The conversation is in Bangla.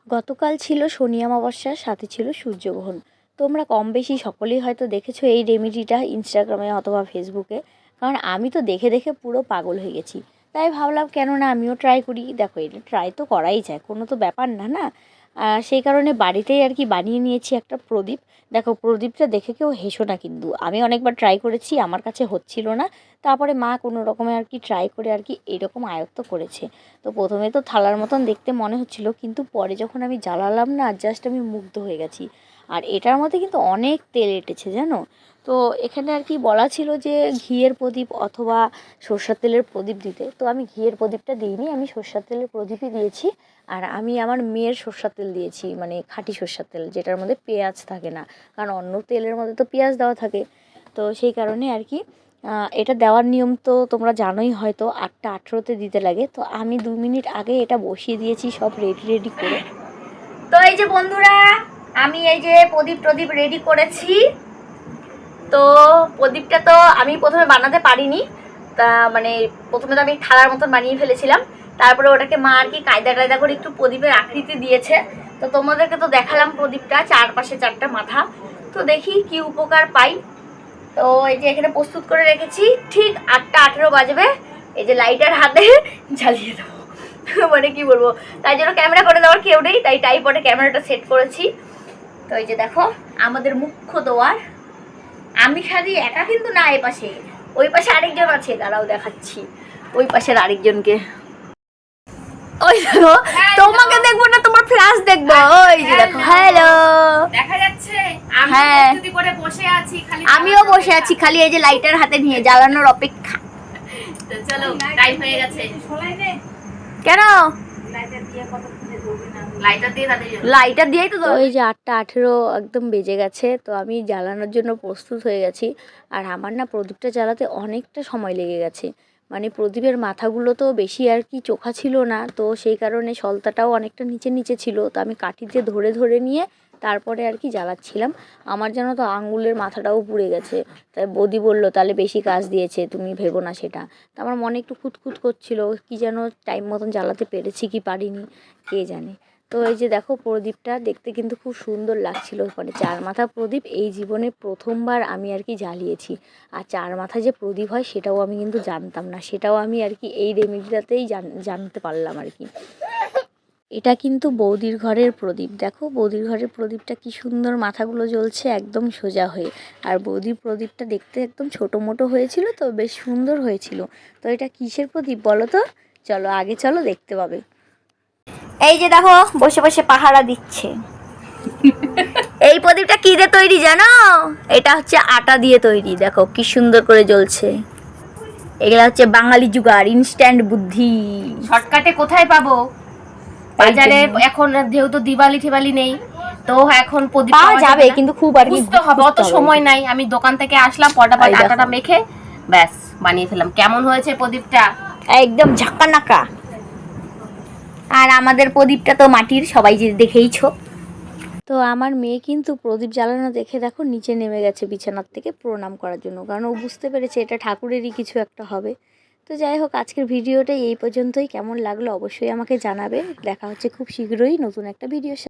গতকাল ছিল শনি অমাবস্যা, সাথে ছিল সূর্যগ্রহণ। তোমরা কম বেশি সকলেই হয়তো দেখেছো এই রেমেডিটা ইনস্টাগ্রামে অথবা ফেসবুকে। কারণ আমি তো দেখে দেখে পুরো পাগল হয়ে গেছি। তাই ভাবলাম কেন না আমিও ট্রাই করি। দেখো, এটা ট্রাই তো করাই যায়, কোনো তো ব্যাপার না না। সেই কারণে বাড়িতেই আর কি বানিয়ে নিয়েছি একটা প্রদীপ। দেখো, প্রদীপটা দেখে কেউ হেসো না, কিন্তু আমি অনেকবার ট্রাই করেছি, আমার কাছে হচ্ছিল না। তারপরে মা কোনো রকমে আর কি ট্রাই করে আর কি এরকম আয়ত্ত করেছে। তো প্রথমে তো থালার মতন দেখতে মনে হচ্ছিল, কিন্তু পরে যখন আমি জ্বালালাম না, জাস্ট আমি মুগ্ধ হয়ে গেছি। আর এটার মধ্যে কিন্তু অনেক তেল এঁটেছে জানো। তো এখানে আর কি বলা ছিল যে ঘিয়ের প্রদীপ অথবা সরষের তেলের প্রদীপ দিতে, তো আমি ঘিয়ের প্রদীপটা দিইনি, আমি সরষের তেলের প্রদীপই দিয়েছি। আর আমি আমার মেয়ের সরষের তেল দিয়েছি, মানে খাঁটি সরষের তেল, যেটার মধ্যে পেঁয়াজ থাকে না। কারণ অন্য তেলের মধ্যে তো পেঁয়াজ দেওয়া থাকে। তো সেই কারণে আর কি এটা দেওয়ার নিয়ম তো তোমরা জানোই হয়তো, 8টা 18তে দিতে লাগে। তো আমি 2 মিনিট আগে এটা বসিয়ে দিয়েছি সব রেডি করে। তো এই যে বন্ধুরা, আমি এই যে প্রদীপ রেডি করেছি। তো প্রদীপটা তো আমি প্রথমে বানাতে পারিনি, তা মানে প্রথমে তো আমি থালার মতন বানিয়ে ফেলেছিলাম। তারপরে ওটাকে মা আর কি কায়দা করে একটু প্রদীপের আকৃতি দিয়েছে। তো তোমাদেরকে তো দেখালাম প্রদীপটা, চারপাশে 4টা মাথা। তো দেখি কি উপকার পাই। তো এই যে এখানে প্রস্তুত করে রেখেছি, ঠিক 8টা 18 বাজবে এই যে লাইটার হাতে জ্বালিয়ে দেবো। মানে কি বলবো, তাই জন্য ক্যামেরা করে দেওয়ার কেউ নেই, তাই টাইপডে ক্যামেরাটা সেট করেছি। তো এই যে দেখো আমাদের মুখ্য দোয়ার, আমি খালি একা কিন্তু না, এ পাশে ওই পাশে আরেকজন আছে, দাঁড়াও দেখাচ্ছি ওই পাশের আরেকজনকে। ওই দেখো, তোমাকে দেখবো না, তোমার ফ্ল্যাশ দেখবো। ওই যে দেখো, হ্যালো, দেখা যাচ্ছে। হ্যাঁ, প্রস্তুতি করে বসে আছি, খালি আমিও বসে আছি, খালি এই যে লাইটার হাতে নিয়ে জ্বালানোর অপেক্ষা। তো চলো, টাইম হয়ে গেছে। কেন লাইটার দিয়ে দিয়েই তো। এই যে 8টা 18 একদম বেজে গেছে, তো আমি জ্বালানোর জন্য প্রস্তুত হয়ে গেছি। আর আমার না প্রদীপটা জ্বালাতে অনেকটা সময় লেগে গেছে। মানে প্রদীপের মাথাগুলো তো বেশি আর কি চোখা ছিল না, তো সেই কারণে সলতাটাও অনেকটা নিচে নিচে ছিল। তো আমি কাঠি দিয়ে ধরে ধরে নিয়ে তারপরে আর কি জ্বালাচ্ছিলাম। আমার যেন তো আঙুলের মাথাটাও পুড়ে গেছে। তাই বৌদি বললো তাহলে বেশি কাজ দিয়েছে, তুমি ভেবো না সেটা। তো আমার মনে একটু খুঁতখুত করছিল, কি যেন টাইম মতন জ্বালাতে পেরেছি কি পারিনি, কে জানে। তো এই যে দেখো প্রদীপটা দেখতে কিন্তু খুব সুন্দর লাগছিল। মানে 4 মাথা প্রদীপ এই জীবনে প্রথমবার আমি আর কি জ্বালিয়েছি। আর 4 মাথা যে প্রদীপ হয় সেটাও আমি কিন্তু জানতাম না, সেটাও আমি আর কি এই রেমেডিটাতেই জানতে পারলাম আর কি। এটা কিন্তু বৌদির ঘরের প্রদীপ। দেখো বৌদির ঘরের প্রদীপটা কি সুন্দর, মাথাগুলো জ্বলছে একদম সোজা হয়ে। আর বৌদির প্রদীপটা দেখতে একদম ছোটো মোটো হয়েছিল, তো বেশ সুন্দর হয়েছিল। তো এটা কিসের প্রদীপ বলো তো? চলো আগে চলো, দেখতে পাবে। এই যে দেখো বসে বসে পাহারা দিচ্ছে। এই প্রদীপটা কি দিয়ে তৈরি জানো? এটা হচ্ছে আটা দিয়ে তৈরি। দেখো কি সুন্দর করে জ্বলছে। এগুলা হচ্ছে বাঙালি জুগার, ইনস্ট্যান্ট বুদ্ধি। শর্টকাটে কোথায় পাবো? বাজারে এখন যেহেতু দিওয়ালি টিওয়ালি নেই, তো এখন প্রদীপ পাওয়া যাবে, কিন্তু খুব আর কি বুঝতে হবে, অত সময় নাই। আমি দোকান থেকে আসলাম, পটাপট আটাটা মেখে ব্যাস বানিয়ে ফেলাম। কেমন হয়েছে প্রদীপটা? একদম ঝাঁকানাকা। আর আমাদের প্রদীপটা তো মাটির, সবাই যে দেখেইছো। তো আমার মেয়ে কিন্তু প্রদীপ জ্বালানো দেখে দেখো নিচে নেমে গেছে বিছানার থেকে প্রণাম করার জন্য, কারণ ও বুঝতে পেরেছে এটা ঠাকুরেরই কিছু একটা হবে। তো যাই হোক, আজকের ভিডিওটা এই পর্যন্তই। কেমন লাগলো অবশ্যই আমাকে জানাবে। দেখা হচ্ছে খুব শীঘ্রই নতুন একটা ভিডিওর সাথে।